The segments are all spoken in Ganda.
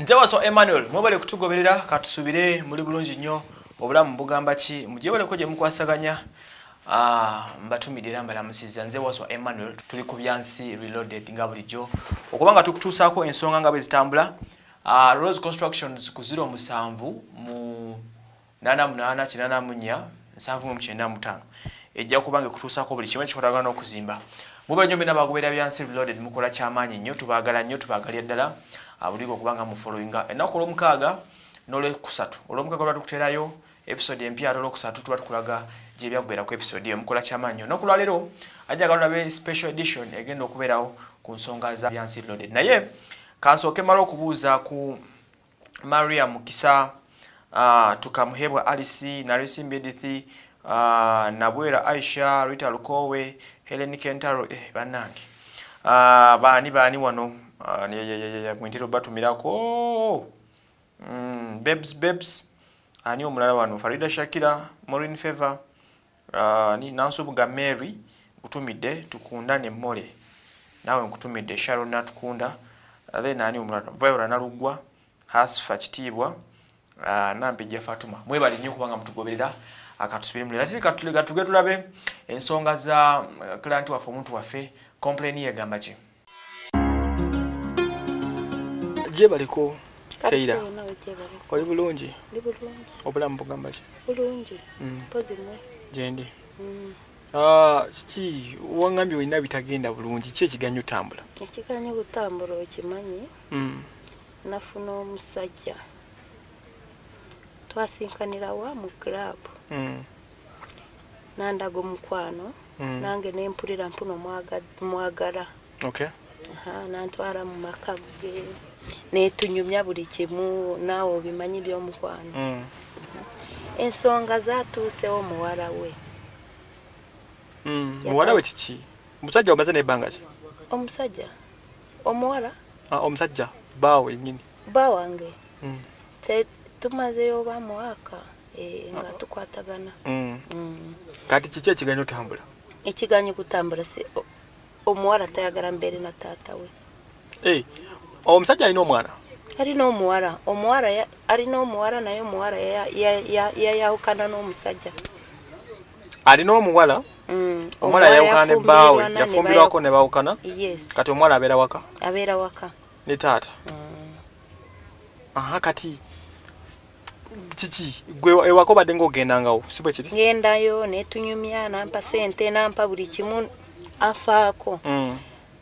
Nzewaso Emmanuel mwebale kutugoberera katusubire muri bulungi nnyo obulamu bugamba ki mujebale ko je mukwasaganya mbatumidira mbalamusiza Nzewaso Emmanuel tuli ku byansi reloaded nga bulijjo okubanga tukutuusako ensonga nga bezitambula Rose Constructions ku 07 mu 88 795 ejja kubange kutuusako buli kimwe kikolagana okuzimba mube nnyo bina bagobera byansi reloaded mukola kyamaanyi nnyo tubagala nnyo tubagalya ddala abuliko kubanga mu followinga enako ol'omukaaga n'olwekusatu olw'omukaaga lwatukuterayo episode empya olw'okusatu tuba tukulaga gye byakubeera ku episode eyo mukola kyamaanyi nnyo n'okulwa leero ajja galulabe special edition egenda okubeerawo ku nsonga za byansi reloaded naye kansooke mala okubuuza ku Maria Mukisa tukamuhebwa Alice Narisi Mbedithi Nabwera Aisha Rita Lukowe Helen Kentaro banange bani wano mwintero batumirako babes ani omulala wano Farida Shakira Maureen Favor ni Nansubuga Mary kutumidde tukundane mole nawe nkutumidde Sharon natukunda then ani omulala Viola Nalugwa Hasfa Kitibwa Nampijja Fatuma mwebali nnyo kubanga mutugoberera akatusubire mulira ate tulabe ensonga za client waffe omuntu waffe complain yagamba ki je baliko Keira oli bulungi ndi bulungi obulamu bugamba ki bulungi pozi mwe jendi kiki wangambye olina bitagenda bulungi ki ekiganyo tambula ekiganyo kutambula okimanyi nafuna omusajja twasinkanira wa mu club nandaga omukwano nange nempulira mpuno mwagala okay nantwala mu maka ge netunyumya buli kimu naawe obimanyi by'omukwano ensonga zatuusewo muwala we muwala we kiki omusajja omaze n'ebbanga ki omusajja omuwala omusajja baawe nyini bawange tumazeyo ba mwaka nga tukwatagana kati kiki ekiganyo otambula ekiganyo kutambula si omuwala tayagala mbere na taata we omusajja alina omwana alina omuwala alina omuwala naye omuwala yayawukana n'omusajja alina omuwala omuwala yayawukana ne baawe yafumbirwako ne bawukana kati omuwala abeera waka ne taata kati kiki gwe ewako badde ng'ogendangawo si bwe kiri ngendayo netunyumya nampa sente nampa buli kimu afaako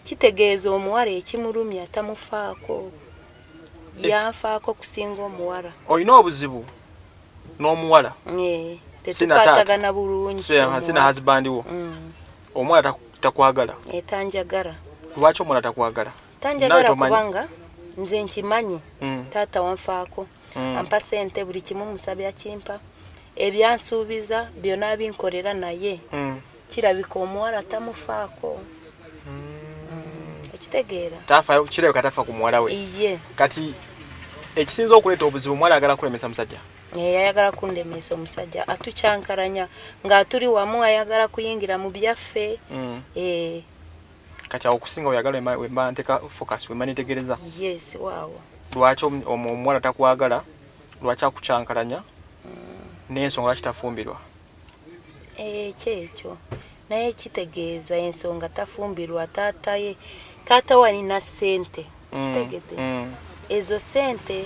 kitegeeza omuwala ekimulumya tamufaako yanfaako kusinga omuwala olina obuzibu n'omuwala tetukwatagana bulungi sina husband wo omuwala takwagala tanjagala lwaki omuwala takwagala tanjagala kubanga nze nkimanyi taata wanfaako ampa sente buli kimu musabya kimpa ebyansuubiza byonna binkolera naye kirabika omuwala tamufaako ekitegeera kirabika tafa ku muwala we iye kati ekisinza okuleeta obuzibu omuwala ayagala kulemesa musajja ayagala kundemesa omusajja atukyankalanya ng'atuli wamu ayagala kuyingira mu byaffe kati awo okusinga oyagala wemba nteka focus wemba nitegereza yes waawo lwaki omuwala takwagala lwaki akukyankalanya n'ensonga lwaki tafumbirwa kyekyo naye kitegeeza ensonga tafumbirwa taata walina ssente kitegete ezo ssente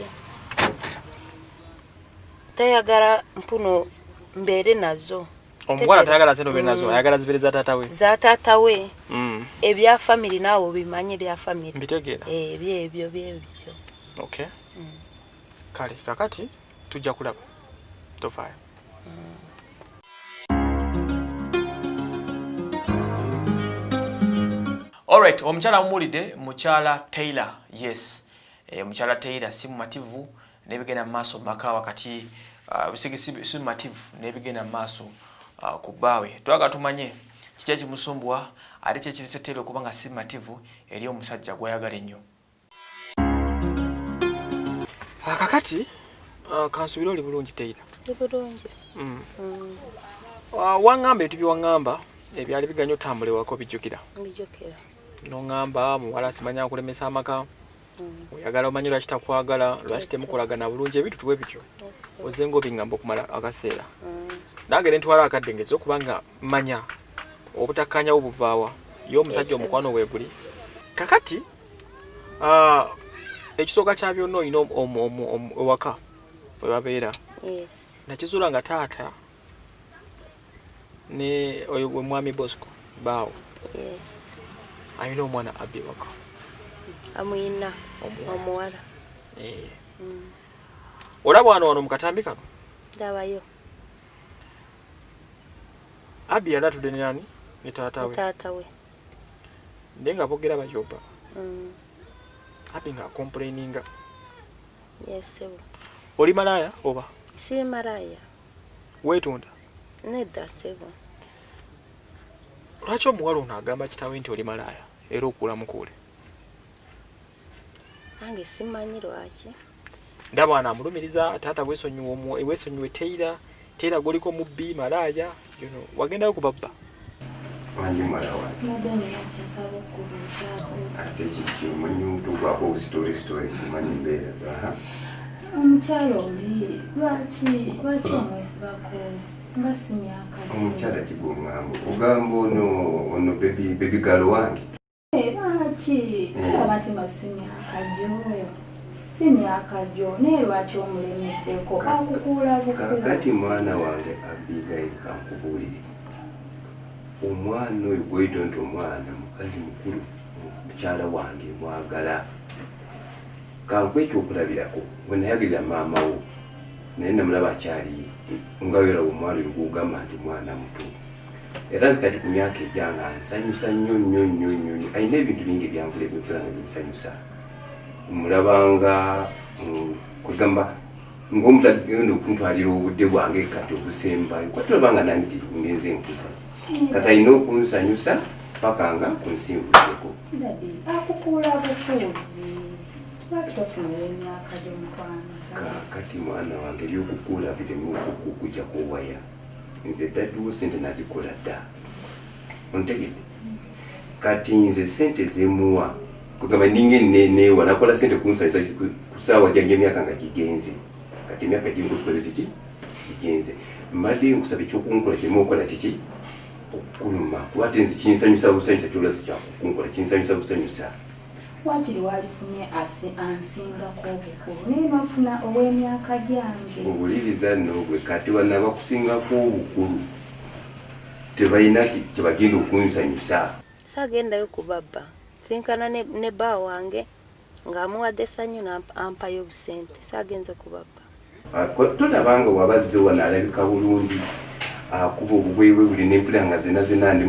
tayagala mpuno mbeere nazo omuwala tayagala ssente obeere nazo ayagala zibeere za taata we ebya family naawe obimanyi ebya family mbitegeera byebyo okay kale kakati tujja kulaba tofaayo alright omukyala mumulidde mukyala Taylor yes mukyala Taylor si mumativu nebigenda mu maaso maka wakati bisigisi si mumativu nebigenda mu maaso ku bbaawe twaga tumanye kiki ekimusumbwa ate kyekirese Taylor okubanga si mumativu eri omusajja gwayagala ennyo kakati kansubira oli bulungi Taylor bulungi wangamba etu byewangamba ebyali biganya otambula ewako bijjukira bijjukira n'ongamba muwala simanya kulemesa amaka oyagala omanyi lwaki takwagala lwaki temukolagana bulungi ebintu tuwe bityo ozenga obingamba okumala akaseera nange ne ntwala akadde ngeze okubanga manya obutakkanya obuvaawa ye omusajja omukwano weeguli kakati ekisooka kya byonna olina ewaka we babeera nakizuula nga taata ne oyo gwe mwami Bosco baawo alina omwana Abby ewaka amuyina omuwala olaba wano mu katambi kano ndabayo Abby yali atudde ne nani ne taata we naye nga boogera bayoba Abby nga complaininga oli malaaya oba si malaaya weetunda nedda sebo lwaki omuwala ono agamba kitawe nti oli malaaya era okuula mukuule nange simanyi lwaki ndaba anamulumiriza taata weesonyiwe teira goliko mubbi malaaya wagendayo ku babba wangi mwala wange ate kiki omanyi omutuukwako obusitori kumanyi mbeera omukyalo oli lwaki omwesibako nga si myaka omukyala kigomwambo ogamba ono bebi galo wange lwaki olaba nti si myaka gyo naye lwaki omulemeddeko akukuula kakati mwana wange Abigail kankubuulire omwana oyo gweyita nti omwana mukazi mukulu mukyala wange mwagala kanku ekyokulabirako bwe nayagirira maama wo naye namulaba akyali nga yoraba omwana oyo gwogamba nti mwana muto era zikati ku myaka ejjanga nsanyusa nnyo alina ebintu bingi byanvula ebyokula nga binsanyusa mulabanga kwegamba ng'omuntu agenda okuntwalira obudde bwange kati obusembayo kwatulabanga nange ngenze nkuza kati alina okunsanyusa paka nga kunsinvuleko akukuula bufuuzi lwaki tofunira emyaka gy'omutwana kati mwana wange ebyokukuula biremu okukujja kowaya nze dadduwo sente nazikola dda ontegedde kati nze sente zemuwa kugamba ninge neewa nakola sente kunsanyusa ku ssaawa gyange emyaka nga gigenze kati emyaka ginkutukoze kiki gigenze mbadde nkusaba ekyokunkola kiremu okola kiki okukuluma kuba ate nze kinsanyusa busanyusa kyolazi kyakukunkola kinsanyusa busanyusa wakiri walifunye ansingako obukulu naye nofuna ow'emyaka gyange obuliriza nogwe kati bana bakusingako obukulu tebalina kyebagenda okunsanyusa saagendayo ku babba sinkana ne bba wange ng'amuwadde essanyu n'ampayo obusente saagenze ku babba tolabanga wabazze wano alabika bulungi akuba obubwebwe buli n'empula nga zena ndi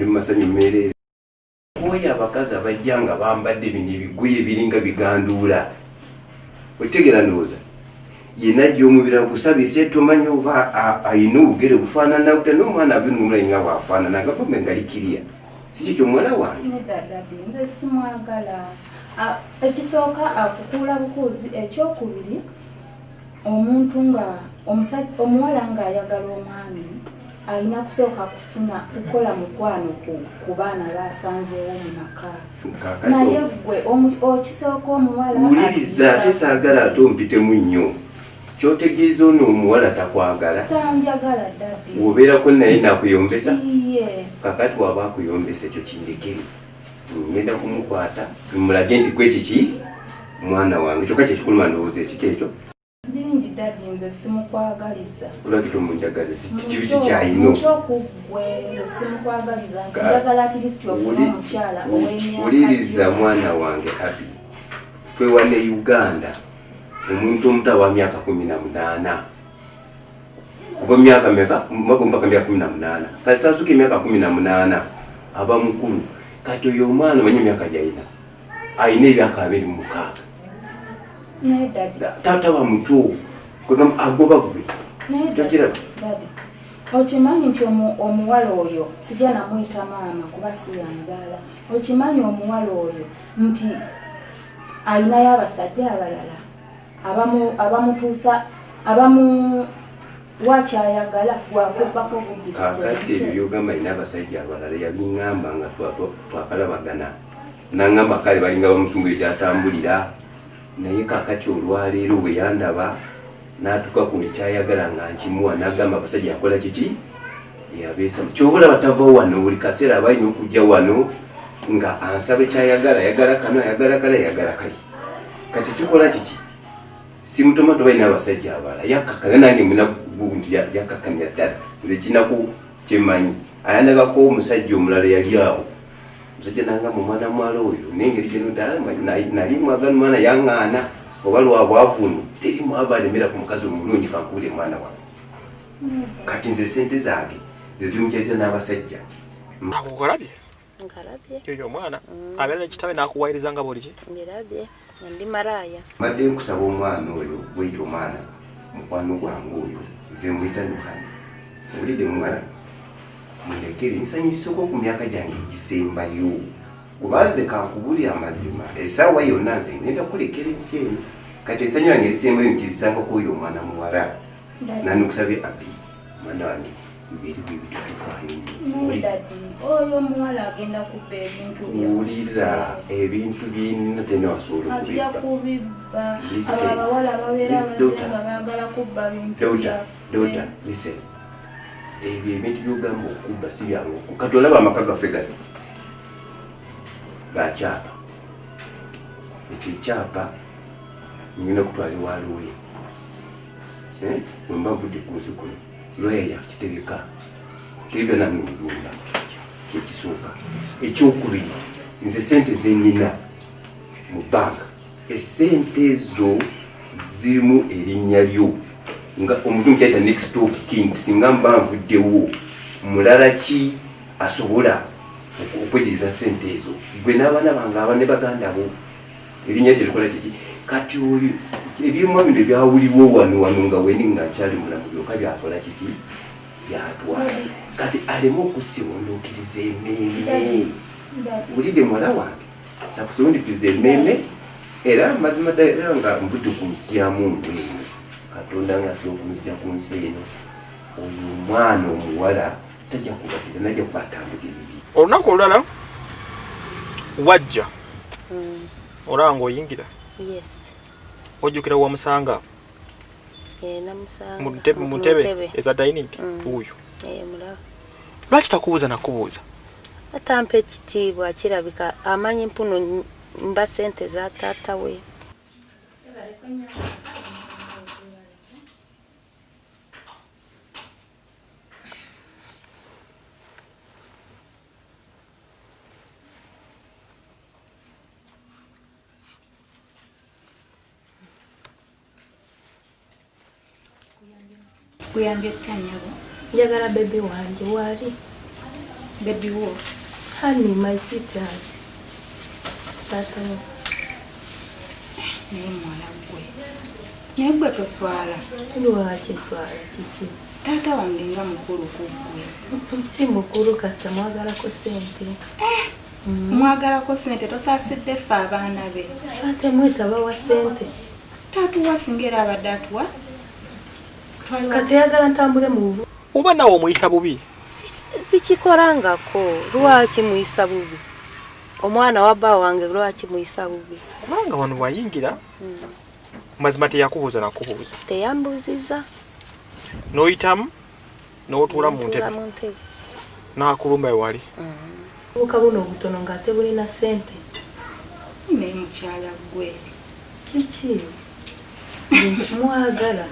mumasanyu mmereere oyo abakazi abajja nga bambadde bino ebigoye ebiringa biganduula okitegera ndowooza yena gy'omubira gusabise tomanyi oba ayina obugere bufaanana buta n'omwana ave nomulayi nga bwafaanana nga bambe ngalikirya si kyo ky'omuwala wange nedadadi nze simwagala ekisooka akukuula bukuuzi ekyokubiri omuntu nga omuwala ng'ayagala omwami alina kusooka kukola mukwano ku baana basanzeewo mu maka naye gwe okisooka omuwala wuliriza ate saagala ate ompitemu nnyo kyotegeeza ono omuwala takwagala tanjagala dadi wobeerako naye nakuyombesa iye kakati waba akuyombesa ekyo kindekere ngenda kumukwata mulage nti gwe kiki mwana wange kyokka kyekikuluma ndowooza ekikyekyo dingi dadi nze simukwagaliza olwaki tomunjagaliza kibi kikyayino kyokugwe nze simukwagaliza njagala atirisiti ofuna omukyala ow'emyaka wuliriza mwana wange Abby ffe wane Uganda omuntu omuto wa myaka 18 kuva myaka meka mpaka myaka 18 kati sasuka emyaka 18 aba mukulu kati oyo omwana manyi emyaka gy'alina alina ebyaka 26 taata wa muto kwegamba agoba gwe tokiraba okimanyi nti omuwala oyo sijja namuyita maama kuba siyanzaala okimanyi omuwala oyo nti alinayo abasajja abalala abamutuusa wakyayagala wakubako bugisi kakati ebyo byogamba alina abasajja abalala yabiŋŋamba nga twakalabagana naŋŋamba kale balinga bamusungu ekyatambulira naye kakati olwaleero bwe yandaba n'atuuka ku likyayagala nga nkimuwa n'agamba abasajja yakola kiki yabeesa kyobula batava wano buli kaseera aba alina okujja wano nga ansaba ekyayagala ayagala kano ayagala kale ayagala kali kati sikola kiki simutomato balina abasajja abala yakkakana nange munabundi yakkakanira ddala nze kinaku kyemanyi ayandagako omusajja omulala yali awo omusajja nanga mu mwana mwala oyo nengeri gyeno ddala nali mwagala omwana yaŋŋaana oba lwabwavuno teri mwava alemera ku mukazi omulungi kankubule mwana wange kati nze sente zange zezimukyeza n'abasajja akukolabye nkalabye yoyo omwana abeera nekitabe nakuwayiriza nga buli ki ngirabye ndi maraya mbadde nkusaba omwana oyo bweyita omwana mukwano gwange oyo nze muyita Yohana owulidde muwala mulekere nsanyuseko ku myaka gyange egisembayo kubanze kankubulira amazima essaawa yonna nze ngenda kulekera ensi eno kati essanyu yange erisembayo nkirisangako oyo omwana muwala nanukusabye abi mwana wange bibiri bwebityo tufaayo oyo omuwala agenda kubba ebintu wulira ebintu byena tenawasobola ajja kubibba abawala babeera bazenga baagala kubba bintu dota listen ebyo ebintu byogamba okubba si byangu kati olaba amaka gaffe gano gakyapa ekyo ekyapa ngenda kutwala ewalooya wemba nvudde ku nsi kuno looya yakitereka tebyo namwe mugumba kyekisooka ekyokubiri nze sente zenina mu banka esente ezo zirimu erinnya lyo nga omuntu mukyayita next of kin singa mba nvuddewo mulala ki asobola okwediriza sente ezo gwe n'abaana bange aba ne baganda bo erinnya kyerikola kiki kati oyo ebyuma bino byawulibwa wano nga weni nga nkyali mulamu byokka byakola kiki byatwala kati aleme okusiwunduukiriza emmeeme bulidde muwala wange sakusiwundikiriza emmeeme era mazima ddala nga nvudde ku nsi ya Mungu eno katonda nga asobola okunzija ku nsi eno oyo omwana omuwala tajja kubatira najja kubatambula ebiri olunaku olulala wajja olaba ng'oyingira yes ojjukira wamusanga namusanga mu ntebe eza dining uyo mulaba lwaki takubuuza nakubuuza atampa ekitiibwa kirabika amanyi mpuno mba sente za taata we kuyambye kutanyabo njagala bebe wanje wali baby wo honey my sweetheart taata we naye mwala gwe naye gwe toswala lwaki nswala kiki taata wange nga mukulu kuggwe si mukulu kasita mwagalako sente mwagalako sente tosaasidde ffe abaana be ate mwetaba wa sente taatuwa singa era abadde atuwa kati oyagala ntambule mu bubu oba nawe omuyisa bubi sikikorangako lwaki muyisa bubi omwana wa bba wange lwaki muyisa bubi kubanga wano wayingira mazima teyakubuuza nakubuuza teyambuuziza n'oyitamu n'otuula mu ntebe n'akulumba ewali buka buno obutono ng'ate bulina sente naye mukyala gwe kiki mwagala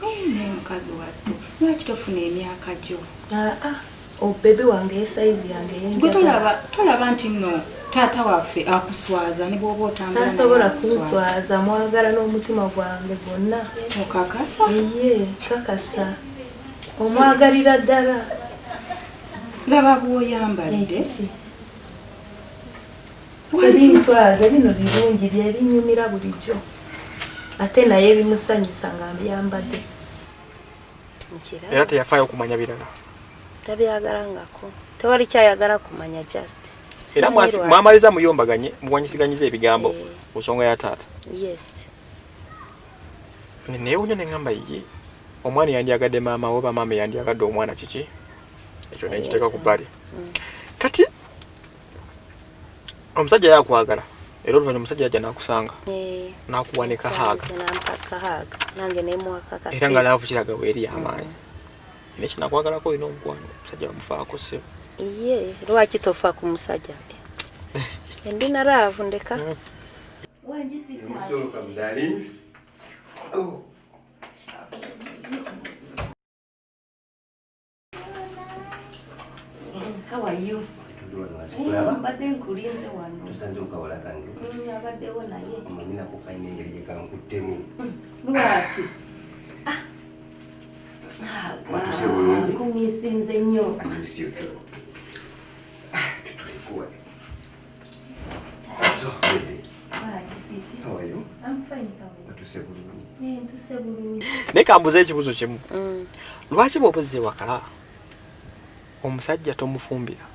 naye mukazi wattu lwaki tofuna emyaka gyo obebe wange esaizi yange tolaba nti nno taata waffe akuswaza ne bwoba otambula tasobola kunswaza mwagala n'omutima gwange gwonna okakasa eye kakasa omwagalira ddala laba bw'oyambadde ebinswaza bino birungi byebinyumira bulijjo ate naye ebimusanyusa nga byambadde era teyafaayo okumanya birala tabyagalangako tewali kyayagala kumanya just era mwamaliza muyombaganye muwanyisiganyiza ebigambo ku nsonga ya taata yes neewunya neŋŋamba ye omwana yandyagadde maama we oba maama yandyagadde omwana kiki ekyo nekiteeka ku bbali kati omusajja yakwagala Era oluvannyuma omusajja yajja n'akusanga n'akuwanika haaga nampaka haaga nange nemuwaka kati era nga laavu kiraga bweri amaanyi nekyo nakwagalako olina omukwano omusajja bamufaako ssebo iye lwaki tofa ku musajja endina laavu ndeka How are you? Mbadde nkulinze wano. Tusanze okawala kange. Abaddewo naye. Omanyina ku kayina engeri gye kankuttemu. Lwaki? Watuse bulungi. Nkumisinze nnyo. Amisiyo tu. Tutulikuwa. So, baby. How are you? I'm fine, how are you? Watuse bulungi. Ntuse bulungi. naye kambuza ekibuzo kimu lwaki bw'obuzze waka omusajja tomufumbira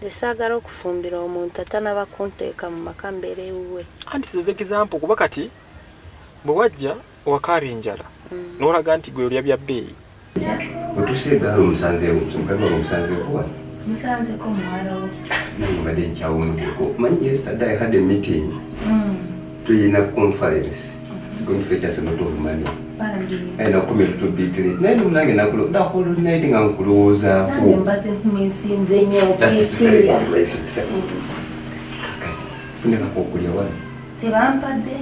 Desaagala okufumbira omuntu atanaba kunteeka mu maka mbeera ewuwe. Anti size example kuba kati bwe wajja wakaaba enjala n'olaga nti gwe olya bya bbeeyi. Otuseegaalo omusanzeewo omusanzeeko wano. Musanzeko muwala wo. Mbadde nkyawumuddeko. Manyi yesterday I had a meeting. Tuyina conference. It's going to fetch us a lot of money. And I'll come a little bit late. Naye nange nakulo the whole night nga nkulowooza. Nange mbaze nkumisinze nnyo That's very advice. Kakati funekako okulya wano. Tebampadde.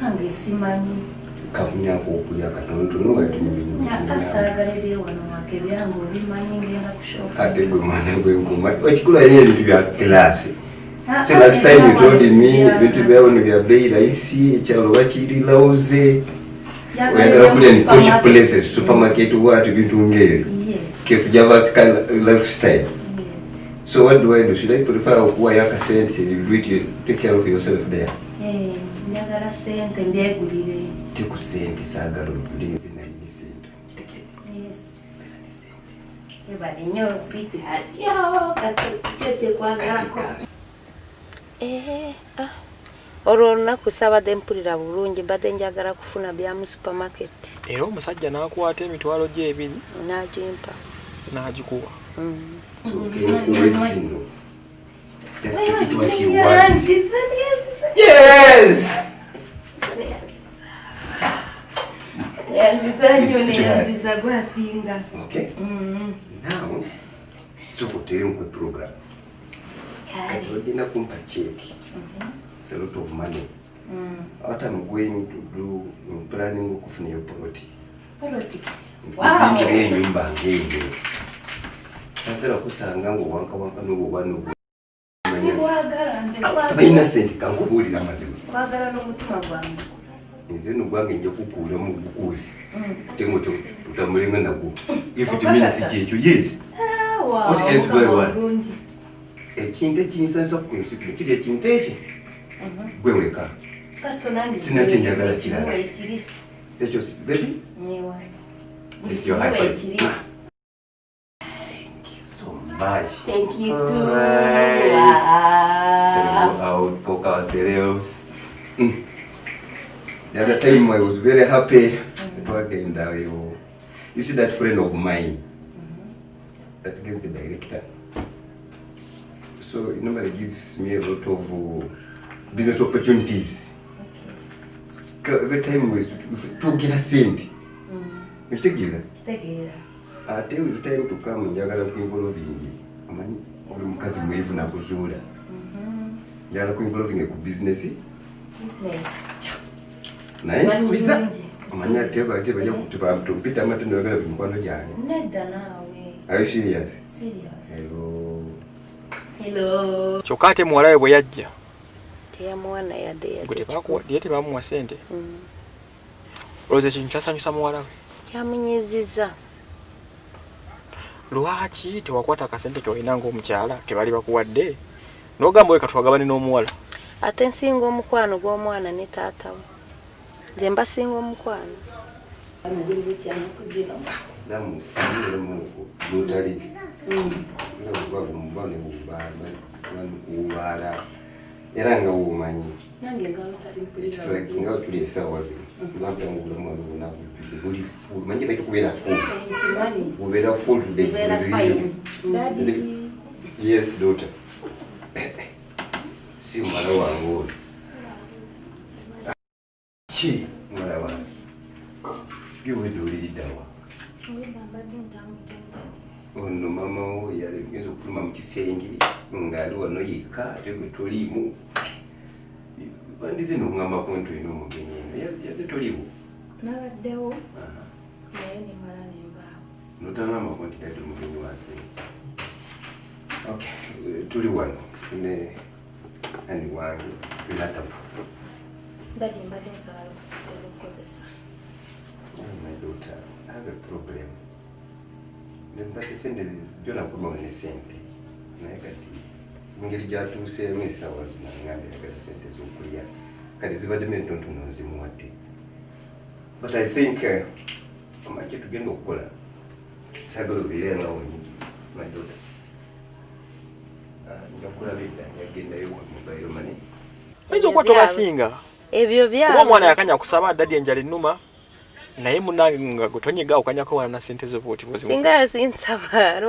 Nange simanyi. Kafunyako okulya katonotono nga tunyuminyumi. Asaagala ebyewano wake byange obimanyi ngenda kushoka. Ate gwe mwana gw'enkuma. Ekikulu alina ebintu bya kilaasi. So last time you told me ebintu byabona bya bei rahisi ekyalo bakiri lauze. Oyagala kulya ni posh places supermarket what ebintu ng'ebyo. Kefu Java's lifestyle. So what do I do? Should I prefer okuwayo akasente you do it, you take care of yourself there? Njagala sente mbyegulire. Teku sente saagala ogule nze nalina sente. Yes. Ebali nnyo siti hatyo kasito kyekwagalako. Olwo olunaku sabadde mpulira bulungi mbadde njagala kufuna bya mu supermarket. Era omusajja n'akwata emitwalo gye ebiri N'agimpa. n'agikuwa. Zino. Just take it what you want. Yes! Okay. Now, so go tell him program. Kati kumpa check. It's a lot of money. What I'm going to do, I'm planning okufuna yo ploti. Wow. Nzingire nyumba ngenge. Sagala kusanga ngo wanka n'obubano. Tabayina sente kankubulira amazima. Kwagala n'omutima gwange. Nze n'ogwange nja kukuula mu bukuuzi. Tengo tutamulenga nagwo. If it means kyekyo, yes. What else do I want? Ekintu ekinsansa ku nsi kiri ekintu ekyo. Gwe weka. Sina kye njagala kirala. Sekyo baby? It's your high five. Thank you so much. Thank you too. Right. Wow. So go out, poke ourselves. The other time I was very happy. You see that friend of mine that gets the director. So it normally gives me a lot of business opportunities. Every time we to get a cent. You take it. I tell you it's time to come and njagala kuinvolve in amani oli mukazi mwevu na kuzuula. Njagala kuinvolve ku business. Nice visa. Amani ateba ya kutuba mpita amate njagala bimukwano gyane. Nedda naawe. Are you serious? Serious. Hello. Kyokka ate muwala we bwe yajja Teyamuwa naye yadde gwe tebamuwa sente. Olowooza ekintu kyasanyusa muwala we? kyamunyiziza. Lwaki tewakwata akasente kyolina ng'omukyala ke bali bakuwadde n'ogamba we katwagabane n'omuwala? Ate nsinga omukwano gw'omwana ne taata we. Nze mbasinga omukwano. Damu lutali. Kubaala era nga womanyi nga tuli esaawa zino lwampa nga obulamu wano bunaku buli full manyi baitu kubeera full kubeera full today Yes, daughter. Si mwana wangu. Chi mwana wangu. Biwe doli dawa. Ono mama wo yali ngezo kufuma mu kisenge ngali wano yika tego tolimu. Bandize no ngamba konto ino mugenye. Yaze tolimu. Nabaddewo. Naye ni mala nemba. Notanga makonti dadi mugenyi wase. Okay, tuli wano. Ne ani wangi tulatapo. Dadi mbadde nsaba lukusikiriza okukozesa. My daughter, I have a problem. Mbadde sente jona kuma ne sente. Naye kati ngeri gyatuuseemu essaawa zino ngambe yagala sente z'okulya. Kati zibaddemu entontono nzimuwadde. But I think amaki tugenda okukola sagala obeere nga wonyini my daughter. Njakulabidda njagendayo ku mobile money. Oyinza okuba tobasinga. Ebyo byabo. Kuba omwana yakanya kusaba dadi enjala ennuma. Naye munange nga gutonyiga okanyako wana sente zo voti bozi. Singa yazinsaba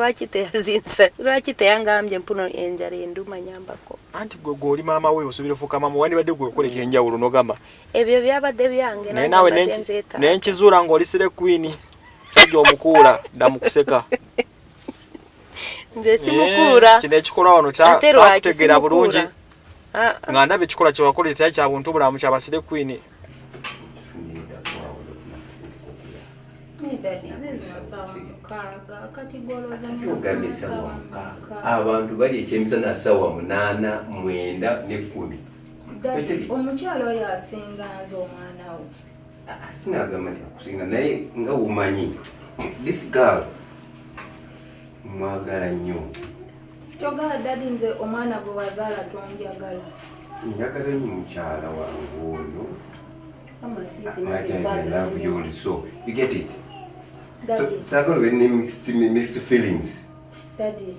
lwaki teyangambye mpuno enjala enduma nyambako. Anti gwe oli maama we osubira fuka mama wandi badde gwe okola ekyenjawulo nogamba. Ebyo byabadde byange nawe nenkizuula ng'oli sire queen. Sajja omukuula ndamukuseka. Nze simukuura. Kino ekikolwa wano kyakutegeera bulungi. Nga ndaba ekikola kye wakola kyali kya buntu bulamu kya basire queen. Abantu bali ekyemisana sawa 8, 9 ne 10. Omukyalo oyo asinga nze omwana wo. Sinagamba nti akusinga naye nga wumanyi this girl mwagala nnyo. Kyogala dadi nze omwana gwe wazaala tonjagala. Njagala nnyo mukyala wange oyo. I love you also. You get it? Daddy. So sagala be mixed feelings. Daddy.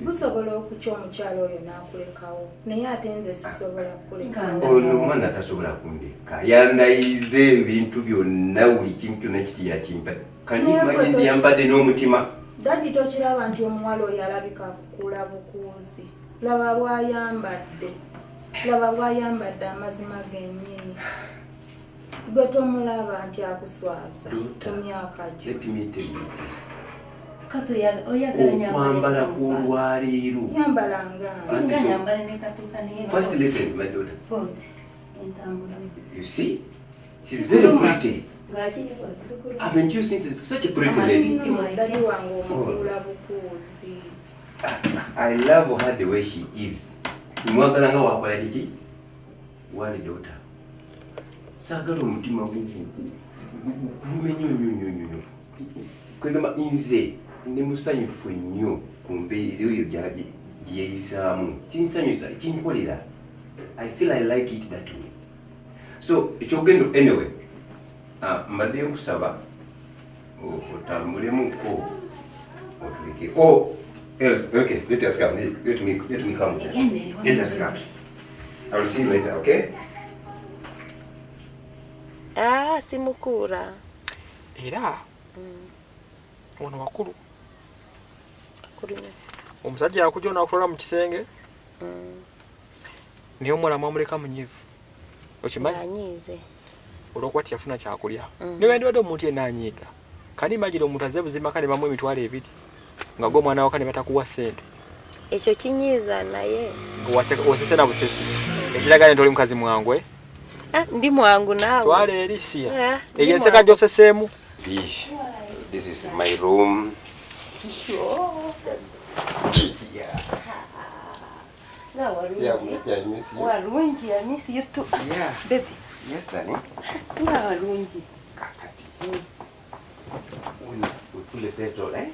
Busobola okukya omukyalo oyo n'akulekawo. Naye ate nze sisobola kulekawo. Ono mwana tasobola kundeka. Yandayize ebintu byonna buli kimu kyonna kiti yakimpa. Kani imagine nti yampadde n'omutima. Daddy tokiraba nti omuwala oyo alabika kukula bukuuzi. Laba bwayambadde amazima gennyini. Gwe tomulaba nti akuswaza ku myaka gyo. Let me tell you this. Okwambala kw'olwaleero. Nyambalanga. First listen, my daughter. You see? She's very pretty. Haven't you seen such a pretty lady? Daddy wange omukula bukuuzi. I love her the way she is. Mwagala nga wakola kiki? Wali daughter. Sagala omutima gumenyo. Kwegamba nze ne musanyufu nnyo ku mbeera eyo gyeyisaamu. Kinsanyusa, kinkolera. I feel I like it that way. So, ekyogendo anyway. Mbadde nkusaba otambulemuko otuleke. Oh, else, okay, let us come. Let me come. Let us come. I will see you later, okay? Simukuura. Era ono wakulu. Omusajja yakujja n'akutola mu kisenge. Naye omwana mwamuleka munyivu. Okimanyi? Anyiize. Olwokuba tiyafuna kyakulya. Ne wendibadde omuntu yenna anyiiga. Kani imagine omuntu azze buzima kane bamu emitwalo 2. Nga gwe omwana wo kane batakuwa ssente. Ekyo kinyiiza naye. Osese na busesi. Ekiraga nti oli mukazi mwangwe. Ndi mwangu naawe. Twale eri siya. Eyenseka gyoseseemu. This is my room. Warungi, I miss you too. Yeah. Baby. Yes, darling. Warungi. When we fully settle, eh?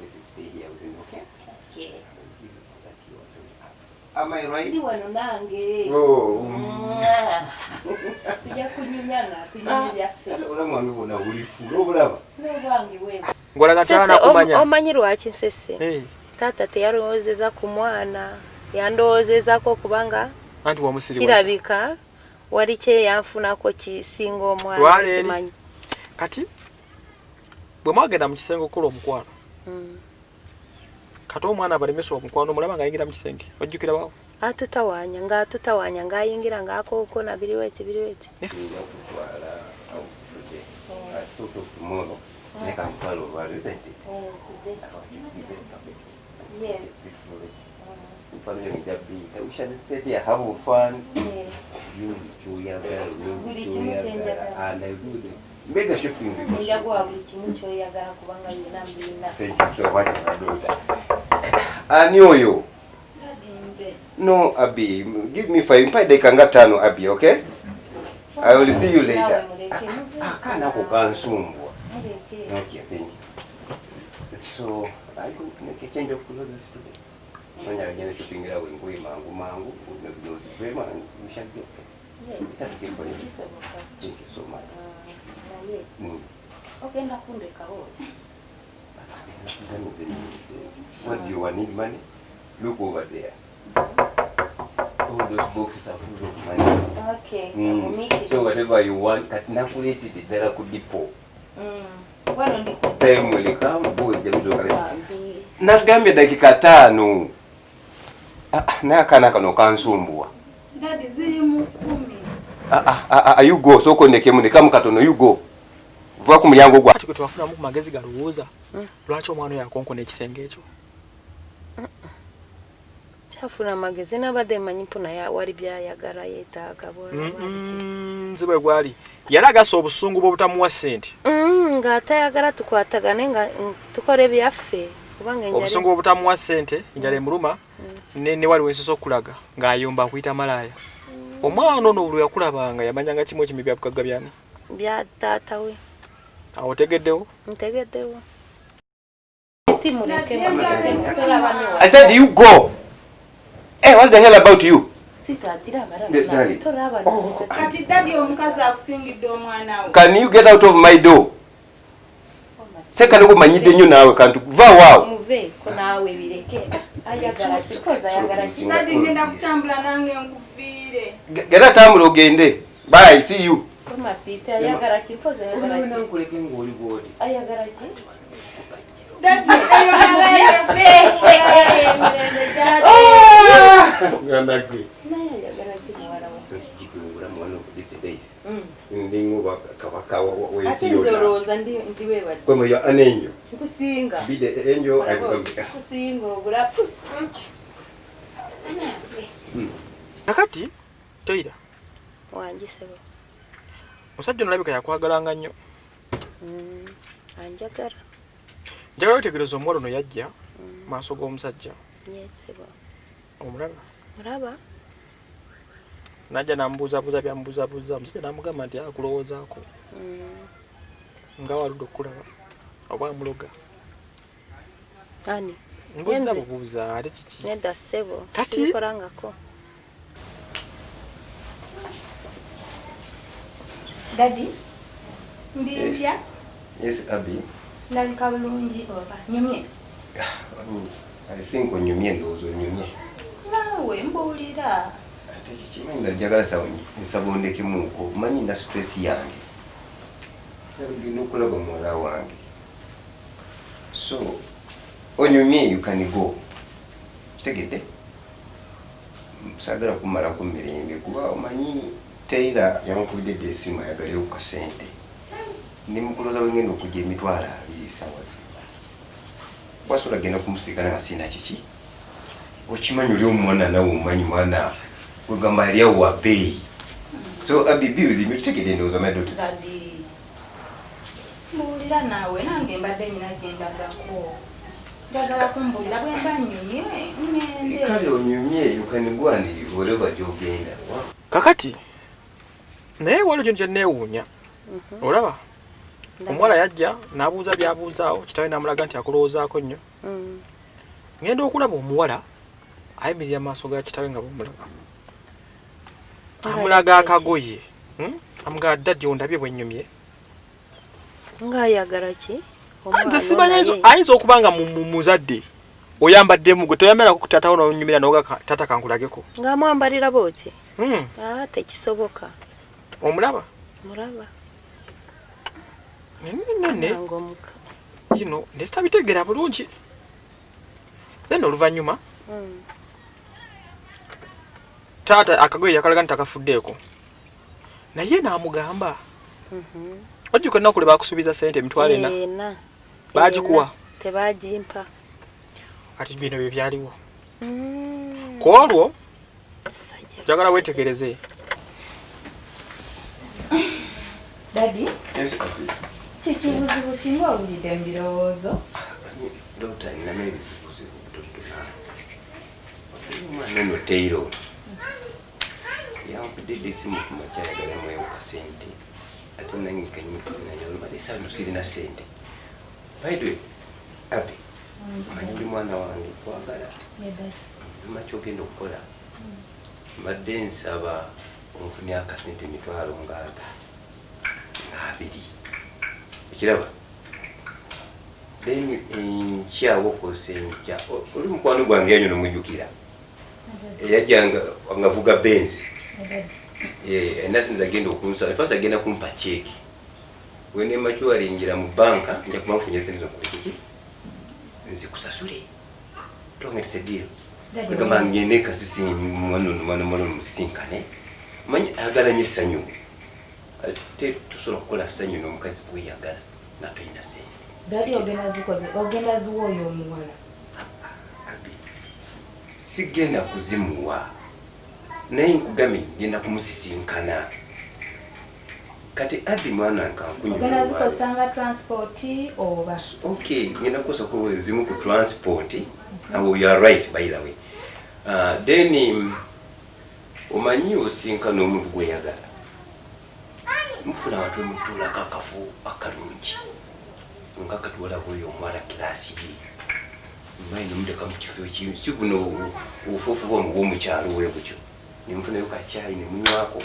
Let's stay here with him, okay? Okay. Am I right? Ndi wano nange. Oh. Tujja kunyunyana, tunyumya ffe. Ola mwami wona ulifulo bulaba. N'obwange wewe. Ngolaga tana kumanya. Omanyi lwaki nsese? Taata teyalowoozeza ku mwana. Yandowoozezaako kubanga anti wamusiri kirabika wali kye yanfunako kisinga omwana simanyi. Kati bwe mwagenda mu kisengo okukola omukwano. kati omwana abalemesa omukwano mulaba ng'ayingira mu kisenge ojjukira waawo atutawanya ng'ayingira ng'akooko na biriweti Mega shopping. Anyoyo. No, Abby. Give me 5. Pai de kanga tano, Abby, okay? I will see you later. Kana kukansumbwa. Okay, thank you. So, I go make a change of clothes today. When I get shopping around with mango, we shall be okay. Yes. Thank you so much. Okay, nakundeka wote. What do you want? Need money? Look over there. All those boxes are full of money. Okay. So whatever you want, calculate it. There could be poor. Wano ndi Time will come, boys them do kale. Nagambye dakika 5. Na kana kano kansumbwa. Daddy ziri mu 10. You go so kondeke mu nekamu katono you go. Vuga ku mulyango gwa. Ati twafuna mu magezi galowooza. Lwaki omwana yakonkona ekisenge ekyo? Chafuna magezi nabadde manyi mpuna ya wali byayagala yeetaaga bwaliki. Nzibwe gwali. Yalagasa obusungu bw'obutamuwa ssente. Ng'atayagala tukwatagane nga tukole byaffe. Kubanga enjala. Obusungu bw'obutamuwa ssente, enjala emuluma. Ne waliwo ensoso okulaga ng'ayomba akuyita malaaya. Omwana ono buli yakulabanga yamanyanga kimu ekimi bya bukagga byani? Bya taata we. Awo otegeddewo? Ntegeddewo. I said you go. Hey, what's the hell about you? Kati daddy omukazi akusingidde omwana we. Can you get out of my door? Seka nuko manyide nnyo naawe kantu va waawo. Muve ko naawe bireke. Ayagala kikoza ayagala kikoza. Daddy ngenda kutambula nange nkuviire. Gera tambula ogende. Bye, see you. Koma sita ayagala kikoza ayagala kikoza. Nana nkuleke ngoli goli. Ayagala ki? Daddy ayagala fe. Ngana gwe. Naye ayagala ki mwala wa. Tukikungula mwana ku these days. Ndingo bakabaka we ati nzoroza ndiwe bati. Komo ya anenyo. Kusinga. Bide enjo kusinga obulafu. Nakati toira. Wanjisebo. Musajja nalabika yakwagalanga nnyo. Anjagala. Njagala otegereza omuwala ono yajja maaso g'omusajja. Yesebo. Omulaba? Mulaba? Najja nambuuzabuuza byambuuzabuuza omusajja namugamba nti akulowoozaako. Nga waludde okulaba oba amuloga. Ani? Mbuuza bubuuza ate kiki? Nedda ssebo. Kati? Sibikolangako. Daddy? Ndinja? Yes, Abby. Nalika bulungi oba nyumye. I think onyumye ndowooza onyumye. Naawe mbuulira. Ate kikimanyi najagala nsabondekemuko omanyi na stress yange. Nalugenda okulaba muwala wange. So, onyumye you can go. Kitegedde? Saagala kumalako mirembe kuba omanyi Taylor yankubidde esimu ayagaleyo ku kasente. Ndi mukuloza wengenda okujja emitwalo 2 saawa zino. Wasobola genda kumusigala nga sina kiki. Okimanyi oli omwana nawe omanyi mwana wegamba yali awo wa bbeeyi. So Abby with me kitegedde ndowooza madoto. Daddy. Mbuulira naawe nange mbadde nyina gyendagako. Njagala kumbuulira bwe mba nnyumye ngende. Kale onyumye you can go and wherever gy'ogenda. Kakati naye waliwo kintu kyenneewuunya. Olaba? Omuwala yajja n'abuuza byabuuzaawo kitawe n'amulaga nti akulowoozaako nnyo. Ngenda okulaba omuwala ayimirira maaso ga kitawe nga bamulaba. Amulaga akagoye. Amugamba daddy ondabye bwe nnyumye. Ng'ayagala ki? Nze simanyi ayinza okuba nga muzadde. Oyambaddemu gwe toyambala kutatawo n'onyumira n'oga tata kankulageko. Ng'amwambalira booti? Tekisoboka. Omulaba? Mulaba. Nene. Nesitabitegera bulungi. then oluvanyuma taata akagoye yakalaga ntakafuddeeko naye n'amugamba ojjuka ennaku lwe bakusuubiza ssente emitwalo ena baagikuwa tebagimpa ati bino bye byaliwo ku olwo njagala weetegereze Daddy? Yes, Abby. Kibuzibu kimu owulidde mu birowoozo? Doctor, nina ebizibuzibu butono. Omwana ono Teiro. Yampidde essimu ku makya ayagalamu ewuka ssente. Ate nange kanyumanyi essandu sirina ssente. By the way, Abby, manyi oli mwana wange kwagala. Nsoma kyogenda okukola. Mbadde nsaba onfune akasente emitwalo ngaaga. Abiri. Kiraba. Then nkyawo kosenja. Oli mukwano gwange yanyo nomujjukira. Yajjanga ngavuga Benz. Nasinza agenda okunsala. Fata agenda kumpa cheeki. Wene machuwa ringira mu banka nja kumafunye sente zokuliki. Nzikusasule. Tonge tsedio. Kama ngene kasisi mwana musinkane. Manyi agala nyisanyu. Ate tusobola kukola ssanyu n'omukazi bweyagala nga tolina ssente. Daddy ogenda ziwa oyo omuwala? Abi, sigenda kuzimuwa naye nkugambye ngenda kumusisinkana. Kati Abi mwana nkankunywa. Ogenda zikozesanga transport oba? Okay, ngenda kukosa ko zimu ku transport. You are right by the way. Then omanyi osinkana omuntu gweyagala. Mufuna watu mutula kakafu akalungi nga katuwala bwoyo omwala kilasi ye mmaine mudeka mu kifo ekimu si buno obufuufu bw'omukyalo we butyo nimufuna yoka chai ne munywako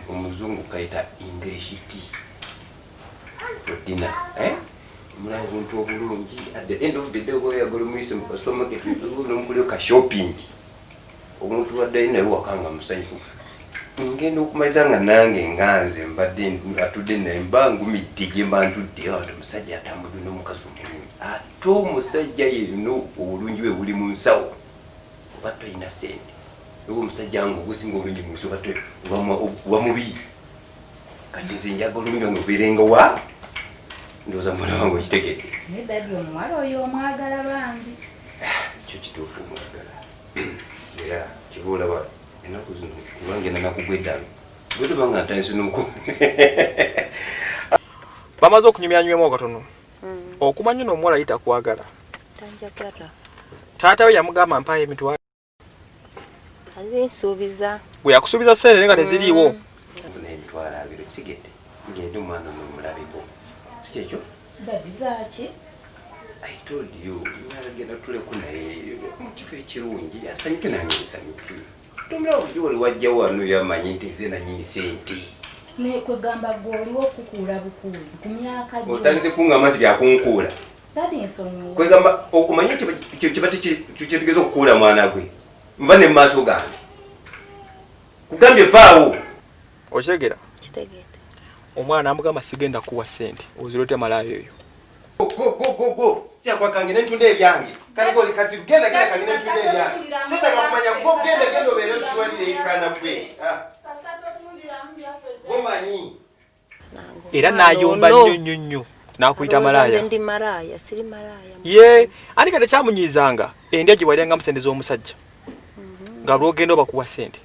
omuzungu kaita English tea for dinner mula buntu obulungi at the end of the day oyagala muyise mu supermarket n'omukuli ka shopping omuntu wadde naye wakanga musanyufu ngendo okumaliza nga nange nganze mbadde atudde nemba ngumidde gye mba ntudde awo omusajja atambudde n'omukazi omulungi ate omusajja yenno obulungi bwe buli mu nsawo oba tolina ssente ewe omusajja nga ogusinga obulungi mu nsi oba mubi kati nze njagala olulungi wange obeerenga wa ndowooza mwana wange okitegedde naye Daddy omuwala oyo omwagala bangi kyo kituufu omwagala era kibuulaba enaku zino kubange nanakugweddalo gwe tobanga ntanisi nuku bamaze okunyumyanywemu akatono okumanya n'omuwala yita kwagala tanjagala taata we yamugamba mpayo emitwalo azinsuubiza gwe yakusuubiza ssente nga teziriiwo nfuna emitwalo abiri kitegedde ngende omwana nomulabiko si ekyo Daddy zaaki? I told you nagenda tuleku naye mu kifo ekirungi asanyuke nange nsanyuke tomulawo bulijjo wali wajja wano yamanyi nti nze nanyini ssente naye kwegamba gw'oliwo okukuula bukuuzi ku myaka gyo otandise kuŋŋamba nti byakunkuula Daddy ensonyiwa kwegamba omanyi kiba kitegeeza okukuula mwana gwe nva ne mu maaso gange kugambye vaawo okitegera kitegeete omwana amugamba sigenda kuwa ssente ozirote malaayo eyo go kyakwakange nentunda ebyange kale goli kazibu genda kange nentunda ebyange sitaka kumanya go genda obeere osuwalire ekana gwe gomanyi era n'ayomba nnyo n'akuyita malaaya ndi malaaya siri malaaya ye ani kati kyamunyizanga endya gye walianga sente z'omusajja nga lwogenda oba kuwa ssente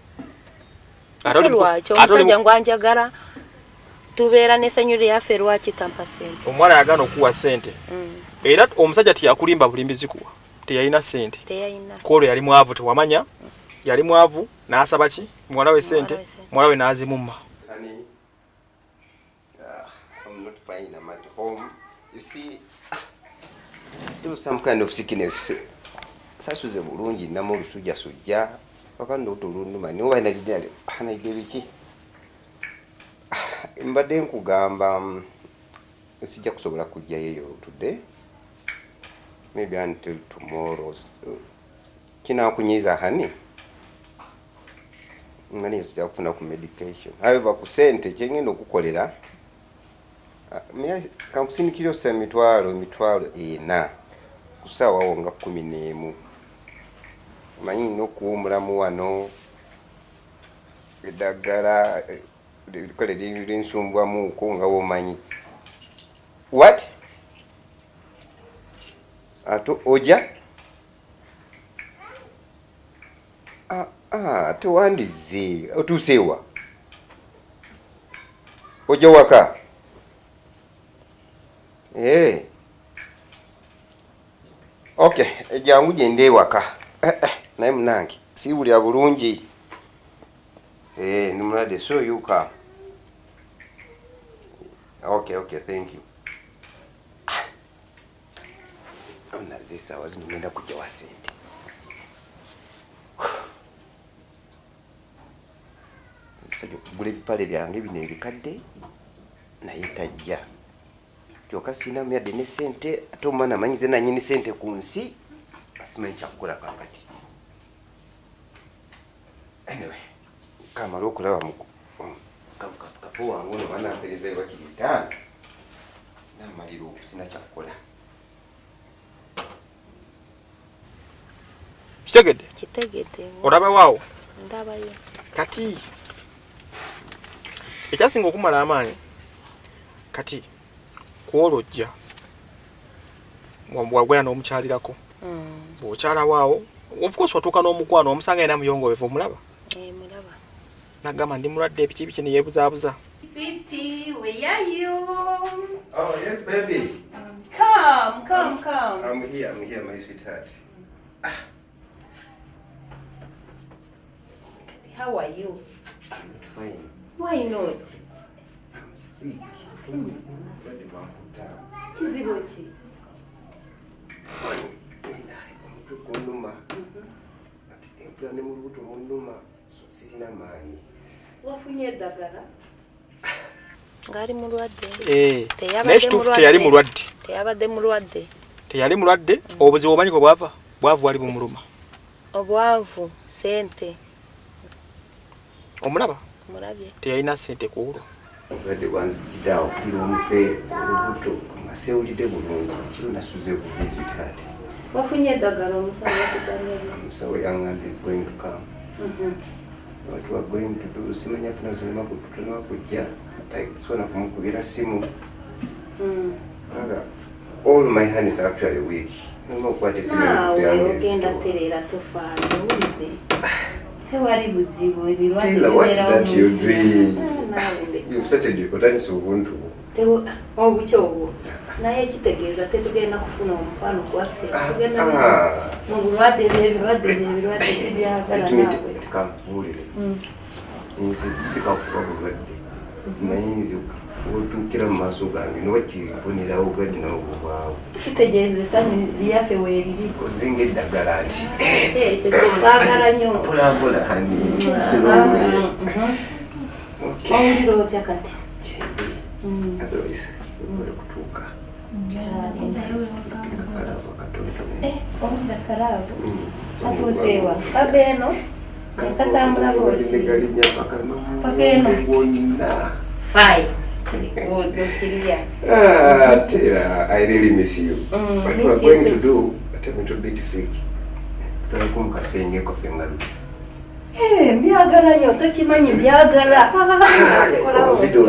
lwaki omusajja ngwanjagala tubeera n'essanyu lyaffe lwaki tampa ssente omuwala yagana okuwa ssente era omusajja teyakulimba bulimbi zikuwa teyalina ssente teyalina kwolwo yali mwavu tewamanya yali mwavu n'asaba ki muwala we ssente muwala we n'azimumma I'm not fine. I'm at home. You see, do some kind of sickness. Sasuze bulungi namo olusuja sujja. Wakanda otulundu mani. Oba ina jidali. Hana jibiki. Mbadde nkugamba sijja kusobola kujja yeyo today. Maybe until tomorrow. Kina kunyiza hani. Ngani sijja kufuna ku medication. However ku sente kyengenda okukolera kankusindikira emitwalo ena kusaawa nga 11 manyi n'okuwumulamu wano eddagala likole linsumbwamuuko nga womanyi what ato oja tewandize otuuseewa oja waka okay jangu gende ewaka naye munange siwulira bulungi numulade so you come okay thank you naze esaawa zino ngenda kujja wa sente omusajja okugula ebipale byange bino ebikadde naye tajja kyokka siinamu yadde ne sente ate omwana amanyize nanyini sente ku nsi asimanyi kyakukola kankati anyway kamala okulaba kapo wange ono banampereza we bakiritaana namalira okusina kyakukola kitegedde kitegedde olaba waawo ndabayo kati ekyasinga okumala amaanyi kati kwolojja wagwera n'omukyalirako bw'okyala waawo of course watuuka n'omukwano omusanga yena muyongobefu omulaba mulaba nagamba ndi mulwadde ebiki ne yeebuzaabuza Sweetie, where are you? Oh yes baby. Come. I'm here my sweetheart. How are you? I'm not fine. Why not? I'm sick. Kizibu ki? Kunuma. Ati empulane mu lubuto munuma sirina maanyi. Wafunye eddagala? Ngari mulwadde. Naye kituufu teyali mulwadde. Teyabadde mulwadde. Teyali mulwadde. Obuzibu omanyi ko bwava wali bumuluma. Obwavu sente. Omulaba? Mulabye. Teyalina sente kuulwo. Obadde bwanzijjidde awo okupira omutwe olubuto amasewulidde bulungi ekiro nasuze bubi sweetheart. Wafunye eddagala omusawo yakutanyega? Omusawo yangambye is going to come. What we are going to do simanya tunazima kututana kujja sona kumukubira simu. All my hands are actually weak. No what is ogenda terera tofaana owulidde tewali buzibu ebirwadde what's that you doing? You've started otandise obuntu obuki obwo naye kitegeeza tetugenda kufuna omukwano gwaffe tugenda mu bulwadde n'ebirwadde sibyagala naawe kampulire nze sikakuba bulwadde naye nze otuukira mu maaso gange nowakibonerawo obulwadde nawe bubwawo kitegeeza essanyu lyaffe weeriri ozinga eddagala nti ekyo kyetwagala nnyo mpolampola hani owulira otya kati otherwise ole kutuuka kalava katonotono owulira kalaavu atuuseewa kaba eno ekatambula booti paka eno fine Tera, I really miss you. What we are going to do, I'm a little bit sick. Byagala nnyo tokimanyi byagala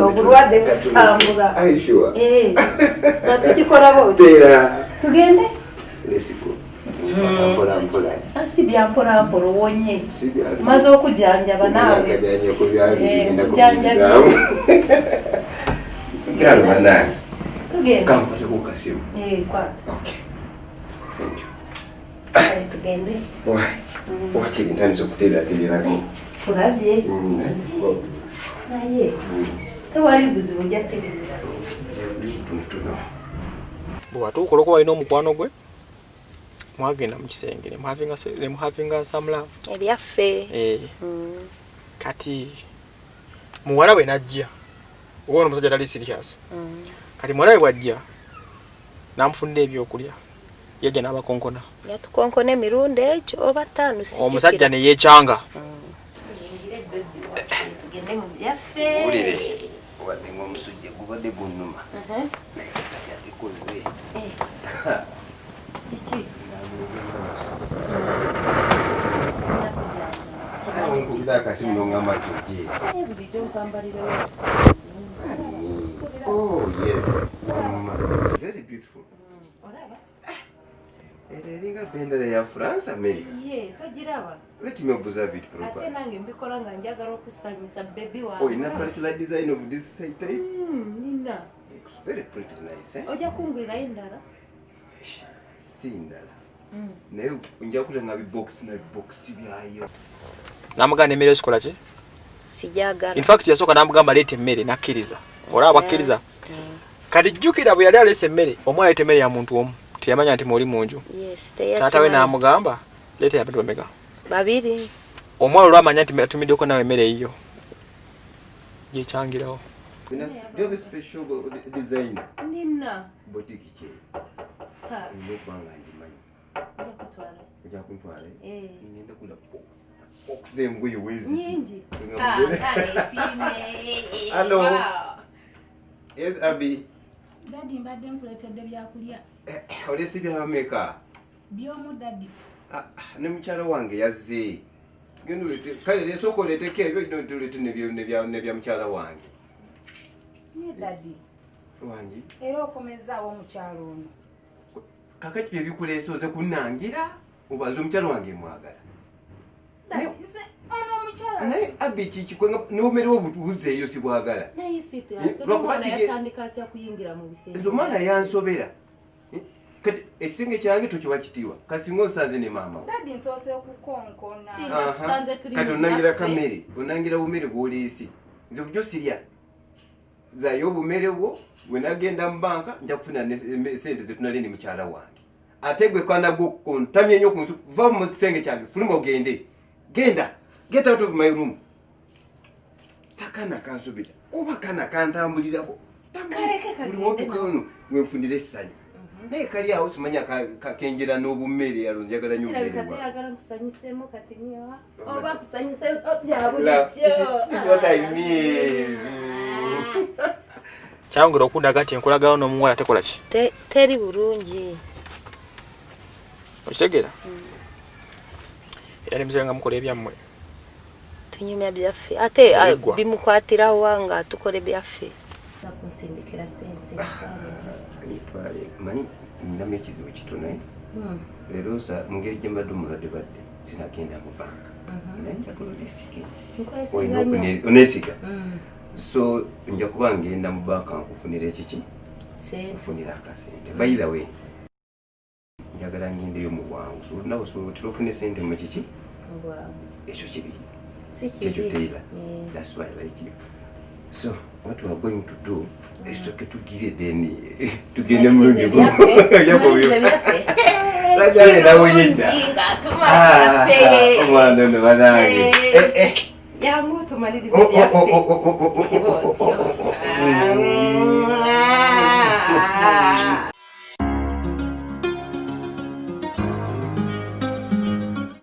obulwadde butambula. Are you sure? Tukikola booti. Tera. Tugende? Let's go. Si bya mpolampola owonye maze okujanjaba naawe sigalo banange tugende kampate kukasimu kwata thank you tugende wakiri ntandise okuteerateererako kulabye naye tewali buzibu njategeera tuno bw'atuuka olwokuba alina omukwano gwe mwagenda mu kisenge ne muhavinga some love ebyaffe kati muwala we najja oba omusajja tali serious kati muwala we bwajja n'amufunda ebyokulya yajja n'abakonkona yatukonkona emirundi ekyo oba 5 omusajja ne yeekyanga tugende mu byaffe ulire obadde ng'omusujja gubadde gunnuma naye tatya tikoze kiki Nda kasimu nongamba tuje. Oh yes. Very beautiful. Eringa bendera ya France America. Togiraba. Let me observe it properly. Ate nange mbikola nga njagala okusanyusa baby wange. Oh, in a particular design of this type? Nina. It's very pretty nice, eh? Oja kungulira endala? Si ndala. Naye nja kulenga box byayo. Namugana emmere esikola ki? Sijagala. In fact yasooka namugamba leeta emmere nakkiriza. Olaba akkiriza. Kati jjukira bwe yali aleese emmere, omwana yaleeta emmere ya muntu omu. Teyamanya nti muli munju. Yes, taata we n'amugamba leeta ya bantu bameka. Babiri. Omwana olwamanya nti atumiddeko nawe emmere eyiyo. Yekyangirawo. Do you have a special design? Nina. Boutique che. Ha. Ino kwanga njimanyi. Oja kutwala. Oja kuntwala? Ngenda kula box engoye wezi. Nyingi. Hello. Yes, Abby. Daddy mbadde nkuleetedde byakulya. Olesi byameka? Byomu daddy. Ne mukyala wange yazze. Genda olete kale lesoko leteke ebyo dolete ne bya mukyala wange. Ye daddy. Wangi. Era okomezaawo omukyalo ono. Kakati bye bikuleese oze kunnangira obaze omukyala wange mwagala. Ano omukyala. Naye Abby kikwenga n'omere obutuuze eyo si bwagala. Naye sweet omwana yatandika atya kuyingira mu bisenge. Ezo mwana yansobera. Kati ekisenge kyange tokiwa kitiibwa. Kasinga osaze ne maama. Daddy nsoose okukonkona. Tusanze tuli. Kati onangira kamere, onangira bumere bw'oleese. Nze bujjo sirya. Zayo obumere bwo bwe nagenda mu banka nja kufuna sente ze tunali ne mukyala wange. Ate gwe kana go kontamye nnyo kunsu va mu kisenge kyange fuluma ogende. Genda. Get out of my room. Sakana kansobera. Oba kana kantambulirako. Buli motoka ono wenfunire essanyu. Naye kali awo simanya kakenjera n'obumere yalo njagala nnyo obumere bwa. Ayagala nkusanyusemu kati nyowa. Oba nkusanyuse bya bulijjo. This is what I mean. Kyangura okundaga ati enkolagano n'omuwala tekola ki? Teri bulungi. Okitegeera? Era muzira nga mukola ebyammwe. Tunyumya byaffe. Ate bimukwatirawo nga tukole byaffe. Nakunsindikira sente. Nitwale manyi ninamu ekizibu kitono. Leero mu ngeri gye mbadde omulwadde badde sinagenda mu banka. Naye njagala oneesige. Oneesiga. So nja kuba ngenda mu banka nkufunira ekiki? Nkufunira akasente. By the way, njagala ngendeyo mu bwangu. So nawe sobola ofune sente mu kiki? Mu bwangu. Ekyo kibi. Si kibi. That's why I like you. So what we are going to do is to get then to get them running. Yeah, for you. That's why I win. Yangu tumalize byaffe.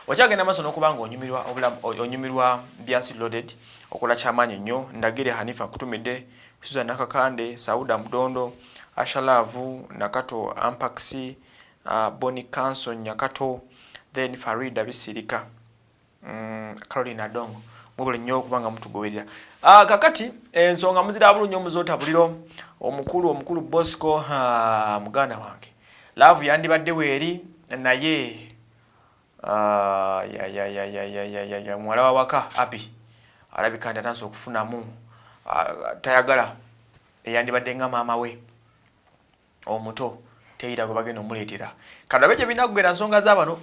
Wakyagenda maaso n'okuba nga onyumirwa Byansi Loaded okola kyamaanyi nnyo. Ndagire Hanifa akutumidde, Susan Nakakande, Sauda Mudondo, Ashalavu Nakato, Ampaxi, Boni Kanso Nyakato, then Farida Bisirika, Caroline Adongo. Mubule nnyo okuba nga mutugoberera. Kakati ensonga muzira bulungi omuzotabuliro omukulu Bosco muganda wange. Love yandibadde weeri naye mwala wa waka Abby alabika ndanso okufunamu tayagala eyandibadde nga maama we omuto teyira gwe bagenda omuleetera. Kadabe gye binagwera nsonga z'abano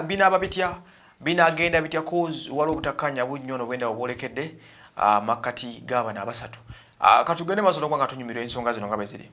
binaaba bitya binagenda bitya cause waliwo obutakkaanya bunnyo n'obwenda obwolekedde makkati g'abana abasatu. Katugende maaso n'okuba nga tunyumirwa ensonga zino nga bwe ziri.